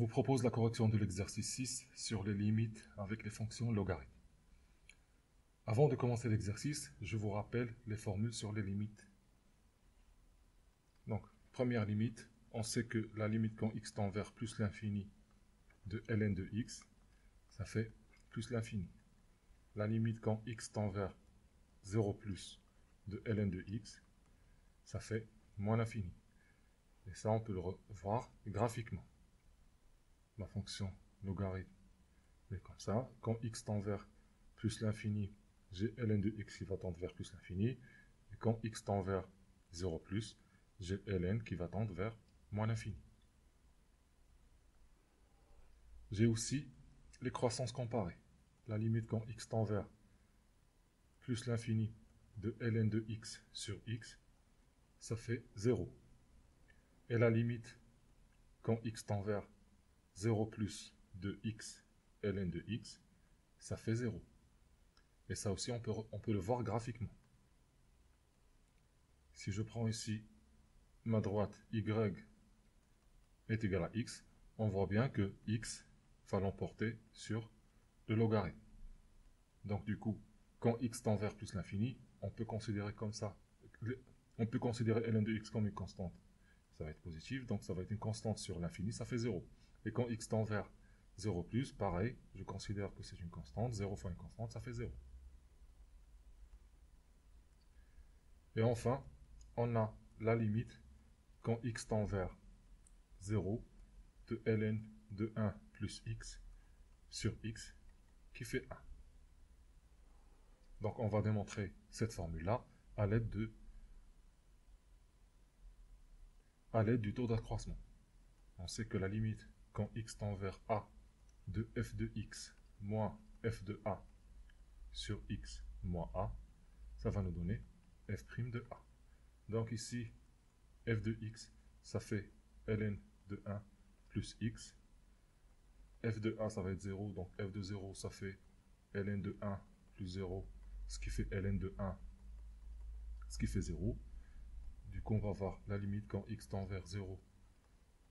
vous propose la correction de l'exercice 6 sur les limites avec les fonctions logarithmes. Avant de commencer l'exercice, je vous rappelle les formules sur les limites. Donc, première limite, on sait que la limite quand x tend vers plus l'infini de ln de x, ça fait plus l'infini. La limite quand x tend vers 0 plus de ln de x, ça fait moins l'infini. Et ça, on peut le voir graphiquement. La fonction logarithme est comme ça. Quand x tend vers plus l'infini, j'ai ln de x qui va tendre vers plus l'infini. Et quand x tend vers 0 plus, j'ai ln qui va tendre vers moins l'infini. J'ai aussi les croissances comparées. La limite quand x tend vers plus l'infini de ln de x sur x, ça fait 0. Et la limite quand x tend vers 0 plus de x ln de x, ça fait 0. Et ça aussi, on peut le voir graphiquement. Si je prends ici ma droite y est égal à x, on voit bien que x va l'emporter sur le logarithme. Donc du coup, quand x tend vers plus l'infini, on peut considérer comme ça. On peut considérer ln de x comme une constante. Ça va être positif, donc ça va être une constante sur l'infini, ça fait 0. Et quand x tend vers 0 plus, pareil, je considère que c'est une constante, 0 fois une constante, ça fait 0. Et enfin, on a la limite quand x tend vers 0 de ln de 1 plus x sur x qui fait 1. Donc on va démontrer cette formule-là à l'aide du taux d'accroissement. On sait que la limite quand x tend vers a de f de x moins f de a sur x moins a, ça va nous donner f' de a. Donc ici, f de x, ça fait ln de 1 plus x. F de a, ça va être 0, donc f de 0, ça fait ln de 1 plus 0, ce qui fait ln de 1, ce qui fait 0. Du coup, on va voir la limite quand x tend vers 0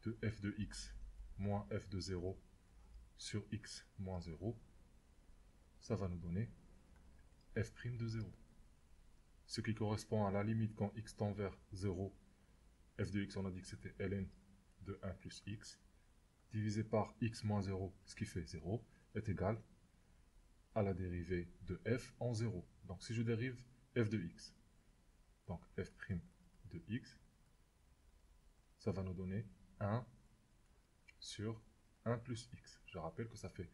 de f de x moins f de 0 sur x moins 0. Ça va nous donner f' de 0. Ce qui correspond à la limite quand x tend vers 0, f de x, on a dit que c'était ln de 1 plus x, divisé par x moins 0, ce qui fait 0, est égal à la dérivée de f en 0. Donc si je dérive f de x, donc f' de x, ça va nous donner 1 sur 1 plus x. Je rappelle que ça fait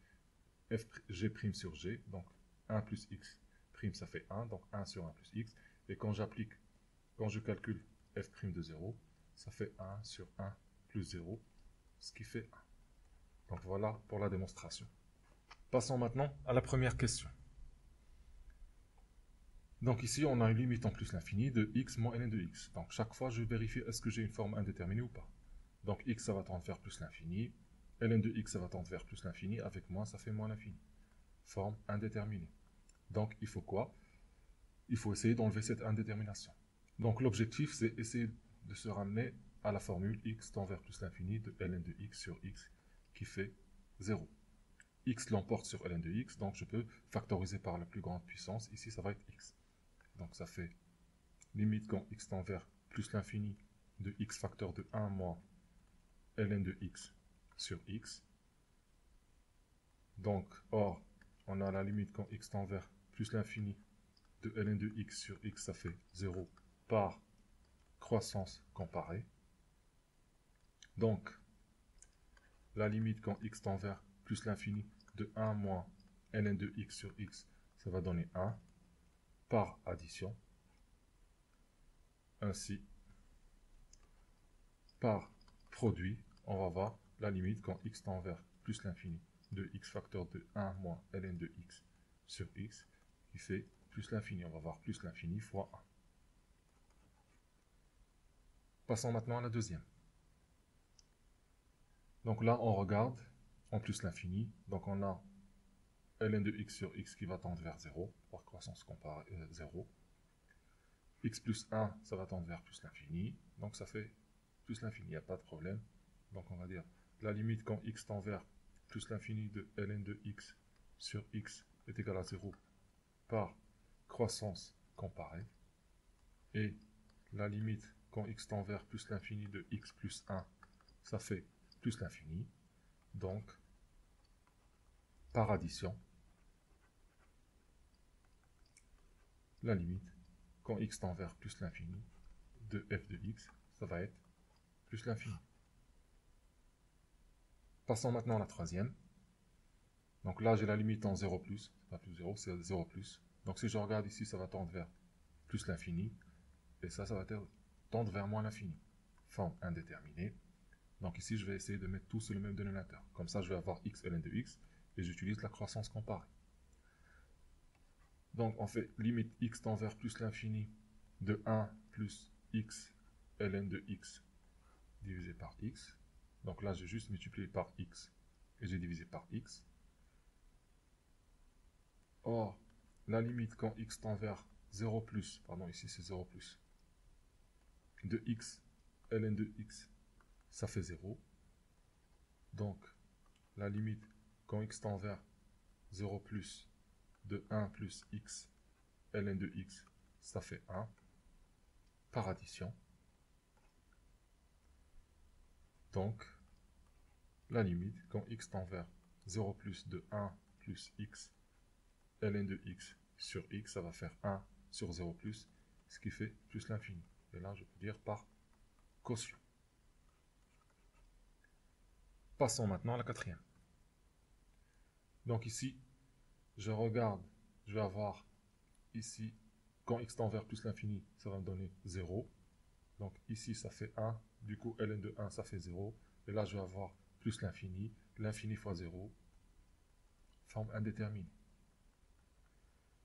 g' sur g, donc 1 plus x prime, ça fait 1, donc 1 sur 1 plus x. Et quand je calcule f' de 0, ça fait 1 sur 1 plus 0, ce qui fait 1. Donc voilà pour la démonstration. Passons maintenant à la première question. Donc ici, on a une limite en plus l'infini de x moins ln de x. Donc chaque fois, je vérifie est-ce que j'ai une forme indéterminée ou pas. Donc x, ça va tendre vers plus l'infini. Ln de x, ça va tendre vers plus l'infini. Avec moins, ça fait moins l'infini. Forme indéterminée. Donc il faut quoi? Il faut essayer d'enlever cette indétermination. Donc l'objectif, c'est essayer de se ramener à la formule x tend vers plus l'infini de ln de x sur x qui fait 0. X l'emporte sur ln de x, donc je peux factoriser par la plus grande puissance. Ici, ça va être x. Donc ça fait limite quand x tend vers plus l'infini de x facteur de 1 moins ln de x sur x. Donc, or, on a la limite quand x tend vers plus l'infini de ln de x sur x, ça fait 0 par croissance comparée. Donc, la limite quand x tend vers plus l'infini de 1 moins ln de x sur x, ça va donner 1 par addition. Ainsi, par produit, on va voir la limite quand x tend vers plus l'infini de x facteur de 1 moins ln de x sur x, qui fait plus l'infini. On va voir plus l'infini fois 1. Passons maintenant à la deuxième. Donc là, on regarde en plus l'infini. Donc on a ln de x sur x qui va tendre vers 0, par croissance comparée 0. X plus 1, ça va tendre vers plus l'infini. Donc ça fait plus l'infini, il n'y a pas de problème. Donc on va dire la limite quand x tend vers plus l'infini de ln de x sur x est égal à 0 par croissance comparée. Et la limite quand x tend vers plus l'infini de x plus 1, ça fait plus l'infini. Donc, par addition, la limite quand x tend vers plus l'infini de f de x, ça va être plus l'infini. Passons maintenant à la troisième. Donc là, j'ai la limite en 0 plus, c'est pas plus 0, c'est 0 plus. Donc si je regarde ici, ça va tendre vers plus l'infini, et ça va tendre vers moins l'infini. Forme indéterminée. Donc ici, je vais essayer de mettre tout sur le même dénominateur. Comme ça, je vais avoir x ln de x, et j'utilise la croissance comparée. Donc on fait limite x tend vers plus l'infini de 1 plus x ln de x divisé par x. Donc là, j'ai juste multiplié par x et j'ai divisé par x. Or, la limite quand x tend vers 0 plus, pardon, ici c'est 0 plus, de x ln de x, ça fait 0. Donc, la limite quand x tend vers 0 plus de 1 plus x ln de x, ça fait 1 par addition. Donc, la limite quand x tend vers 0 plus de 1 plus x ln de x sur x, ça va faire 1 sur 0 plus, ce qui fait plus l'infini. Et là, je peux dire par quotient. Passons maintenant à la quatrième. Donc ici, je regarde, je vais avoir ici, quand x tend vers plus l'infini, ça va me donner 0. Donc ici, ça fait 1. Du coup, ln de 1, ça fait 0. Et là, je vais avoir plus l'infini fois 0, forme indéterminée.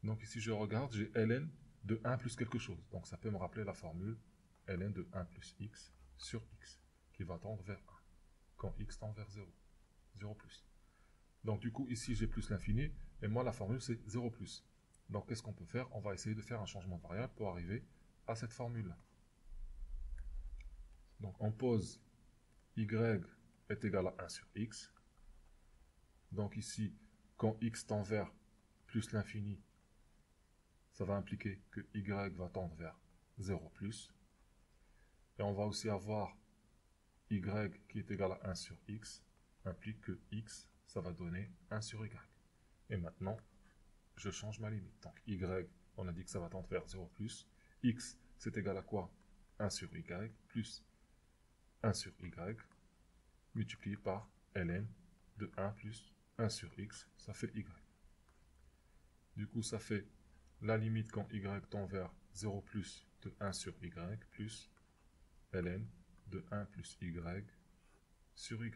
Donc ici, je regarde, j'ai ln de 1 plus quelque chose. Donc ça peut me rappeler la formule ln de 1 plus x sur x, qui va tendre vers 1, quand x tend vers 0, 0 plus. Donc du coup, ici, j'ai plus l'infini, et moi, la formule, c'est 0 plus. Donc qu'est-ce qu'on peut faire? On va essayer de faire un changement de variable pour arriver à cette formule-là. Donc on pose y est égal à 1 sur x. Donc ici, quand x tend vers plus l'infini, ça va impliquer que y va tendre vers 0 plus. Et on va aussi avoir y qui est égal à 1 sur x, implique que x, ça va donner 1 sur y. Et maintenant, je change ma limite. Donc y, on a dit que ça va tendre vers 0 plus. X, c'est égal à quoi? 1 sur y plus 1 sur y multiplié par ln de 1 plus 1 sur x, ça fait y. Du coup, ça fait la limite quand y tend vers 0 plus de 1 sur y plus ln de 1 plus y sur y.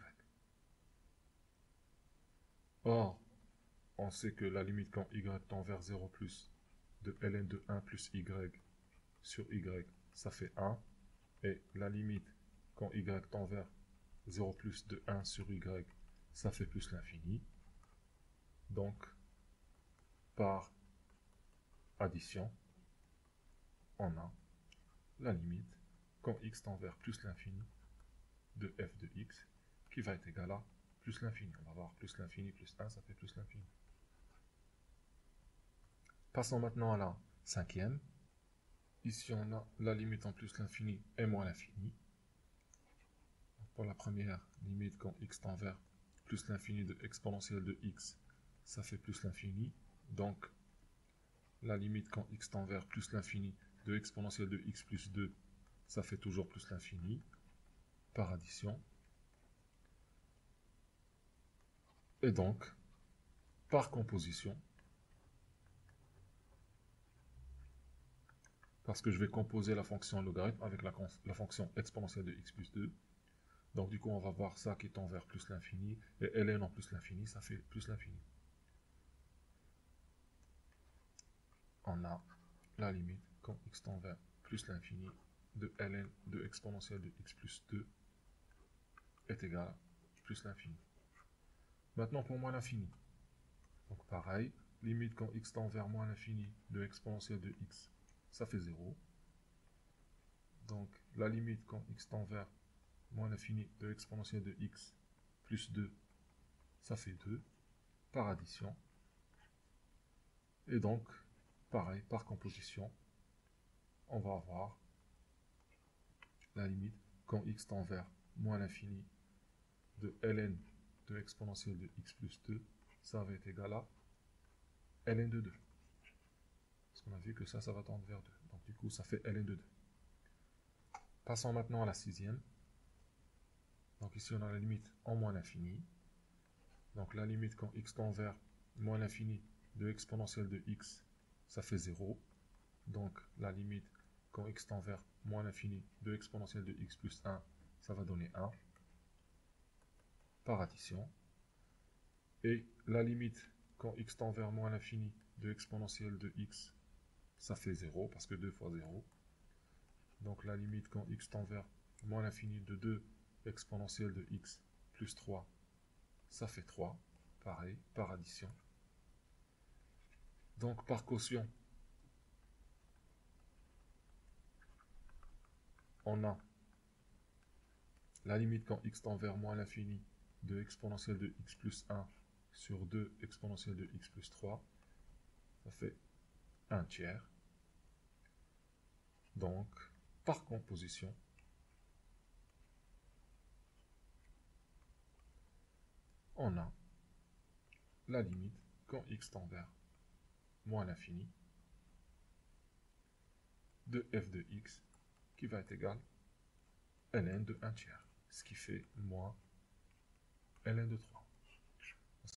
Or, on sait que la limite quand y tend vers 0 plus de ln de 1 plus y sur y, ça fait 1. Et la limite quand y tend vers 0 plus de 1 sur y, ça fait plus l'infini. Donc, par addition, on a la limite quand x tend vers plus l'infini de f de x qui va être égal à plus l'infini. On va avoir plus l'infini plus 1, ça fait plus l'infini. Passons maintenant à la cinquième. Ici, on a la limite en plus l'infini et moins l'infini. Pour la première limite, quand x tend vers plus l'infini de exponentielle de x, ça fait plus l'infini. Donc, la limite quand x tend vers plus l'infini de exponentielle de x plus 2, ça fait toujours plus l'infini, par addition. Et donc, par composition, parce que je vais composer la fonction logarithme avec la fonction exponentielle de x plus 2. Donc du coup, on va voir ça qui tend vers plus l'infini, et ln en plus l'infini, ça fait plus l'infini. On a la limite quand x tend vers plus l'infini de ln de exponentielle de x plus 2 est égal à plus l'infini. Maintenant pour moins l'infini. Donc pareil, limite quand x tend vers moins l'infini de exponentielle de x, ça fait 0. Donc la limite quand x tend vers moins l'infini de exponentielle de x, plus 2, ça fait 2, par addition. Et donc, pareil, par composition, on va avoir la limite quand x tend vers moins l'infini de ln de exponentielle de x plus 2, ça va être égal à ln de 2. Parce qu'on a vu que ça va tendre vers 2. Donc du coup, ça fait ln de 2. Passons maintenant à la sixième. Donc ici, on a la limite en moins l'infini. Donc la limite quand x tend vers moins l'infini de exponentielle de x, ça fait 0. Donc la limite quand x tend vers moins l'infini de exponentielle de x plus 1, ça va donner 1 par addition. Et la limite quand x tend vers moins l'infini de exponentielle de x, ça fait 0, parce que 2 fois 0. Donc la limite quand x tend vers moins l'infini de 2 exponentielle de x plus 3, ça fait 3. Pareil, par addition. Donc par quotient, on a la limite quand x tend vers moins l'infini de exponentielle de x plus 1 sur 2 exponentielle de x plus 3, ça fait 1 tiers. Donc, par composition, on a la limite quand x tend vers moins l'infini de f de x qui va être égal à ln de 1 tiers, ce qui fait moins ln de 3.